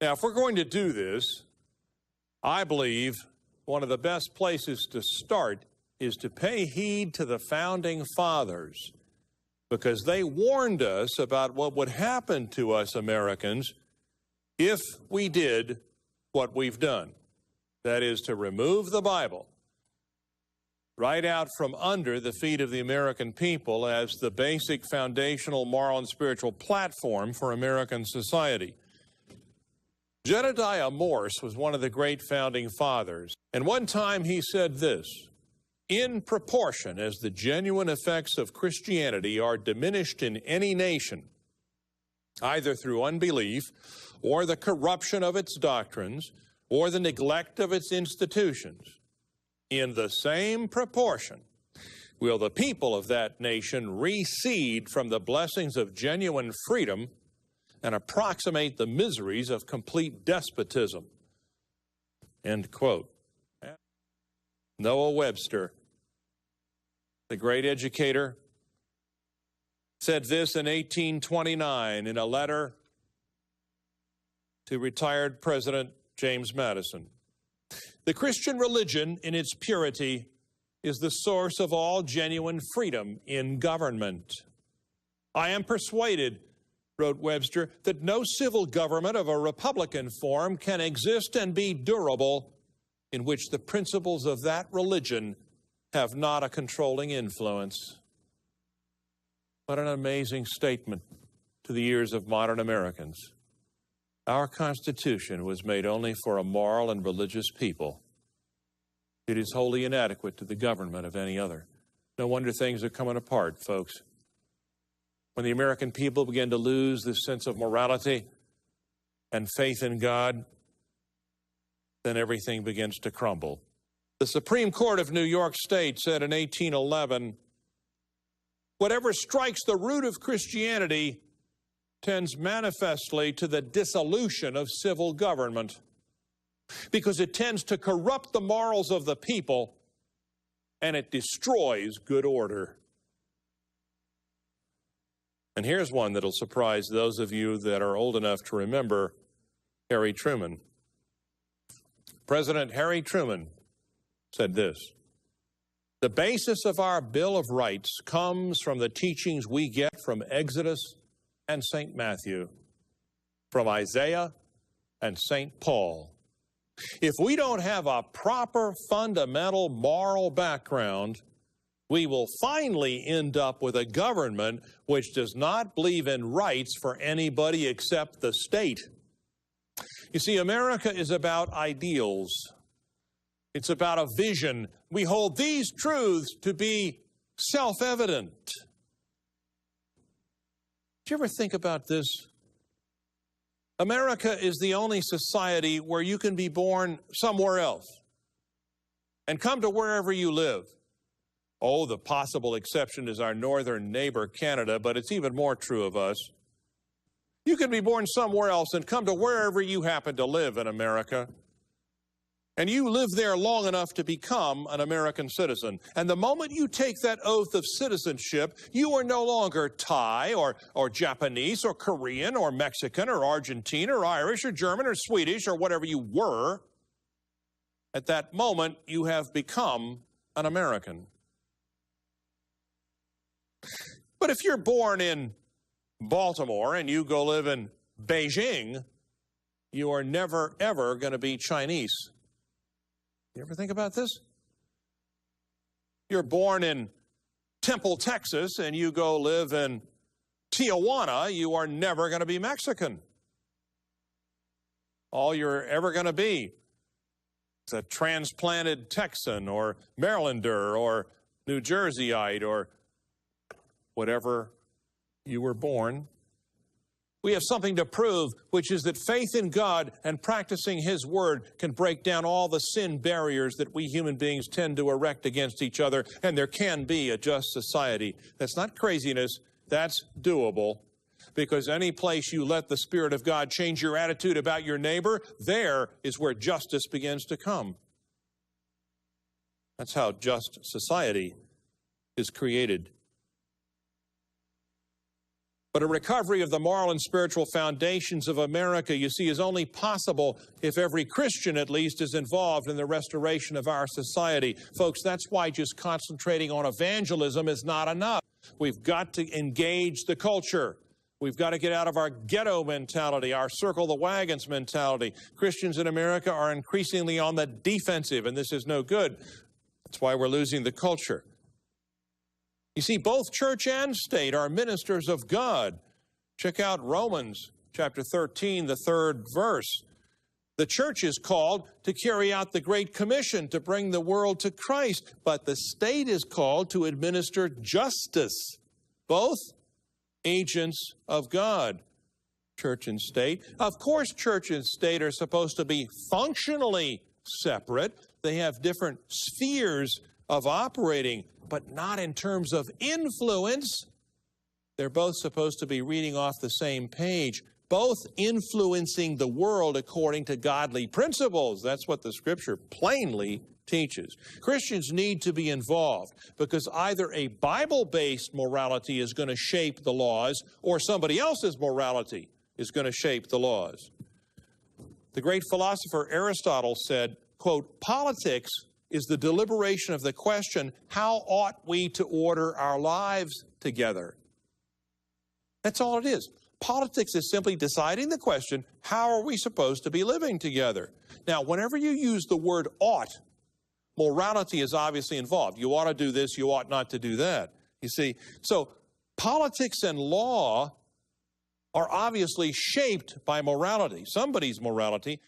Now, if we're going to do this, I believe one of the best places to start is to pay heed to the founding fathers, because they warned us about what would happen to us Americans if we did what we've done. That is, to remove the Bible right out from under the feet of the American people as the basic foundational moral and spiritual platform for American society. Jedediah Morse was one of the great founding fathers, and one time he said this: in proportion as the genuine effects of Christianity are diminished in any nation, either through unbelief or the corruption of its doctrines or the neglect of its institutions, in the same proportion will the people of that nation recede from the blessings of genuine freedom and approximate the miseries of complete despotism. End quote. Noah Webster, the great educator, said this in 1829 in a letter to retired President James Madison: the Christian religion in its purity is the source of all genuine freedom in government. I am persuaded, wrote Webster, that no civil government of a republican form can exist and be durable in which the principles of that religion have not a controlling influence. What an amazing statement to the ears of modern Americans. Our Constitution was made only for a moral and religious people. It is wholly inadequate to the government of any other. No wonder things are coming apart, folks. When the American people begin to lose this sense of morality and faith in God, then everything begins to crumble. The Supreme Court of New York State said in 1811, whatever strikes the root of Christianity tends manifestly to the dissolution of civil government, because it tends to corrupt the morals of the people and it destroys good order. And here's one that'll surprise those of you that are old enough to remember Harry Truman. President Harry Truman said this: the basis of our Bill of Rights comes from the teachings we get from Exodus and St. Matthew, from Isaiah and St. Paul. If we don't have a proper fundamental moral background, we will finally end up with a government which does not believe in rights for anybody except the state. You see, America is about ideals. It's about a vision. We hold these truths to be self-evident. Do you ever think about this? America is the only society where you can be born somewhere else and come to wherever you live. Oh, the possible exception is our northern neighbor, Canada, but it's even more true of us. You can be born somewhere else and come to wherever you happen to live in America. And you live there long enough to become an American citizen. And the moment you take that oath of citizenship, you are no longer Thai or Japanese or Korean or Mexican or Argentine or Irish or German or Swedish or whatever you were. At that moment, you have become an American. But if you're born in Baltimore and you go live in Beijing, you are never, ever going to be Chinese. You ever think about this? You're born in Temple, Texas, and you go live in Tijuana, you are never going to be Mexican. All you're ever going to be is a transplanted Texan or Marylander or New Jerseyite or whatever you were born. We have something to prove, which is that faith in God and practicing His Word can break down all the sin barriers that we human beings tend to erect against each other, and there can be a just society. That's not craziness, that's doable, because any place you let the Spirit of God change your attitude about your neighbor, there is where justice begins to come. That's how just society is created. But a recovery of the moral and spiritual foundations of America, you see, is only possible if every Christian, at least, is involved in the restoration of our society. Folks, that's why just concentrating on evangelism is not enough. We've got to engage the culture. We've got to get out of our ghetto mentality, our circle the wagons mentality. Christians in America are increasingly on the defensive, and this is no good. That's why we're losing the culture. You see, both church and state are ministers of God. Check out Romans chapter 13, the 3rd verse. The church is called to carry out the Great Commission to bring the world to Christ, but the state is called to administer justice. Both agents of God, church and state. Of course, church and state are supposed to be functionally separate. They have different spheres of operating, but not in terms of influence. They're both supposed to be reading off the same page, both influencing the world according to godly principles. That's what the Scripture plainly teaches. Christians need to be involved because either a Bible-based morality is going to shape the laws or somebody else's morality is going to shape the laws. The great philosopher Aristotle said, quote, "Politics is the deliberation of the question, how ought we to order our lives together?" That's all it is. Politics is simply deciding the question, how are we supposed to be living together? Now, whenever you use the word ought, morality is obviously involved. You ought to do this, you ought not to do that. You see, so politics and law are obviously shaped by morality, somebody's morality.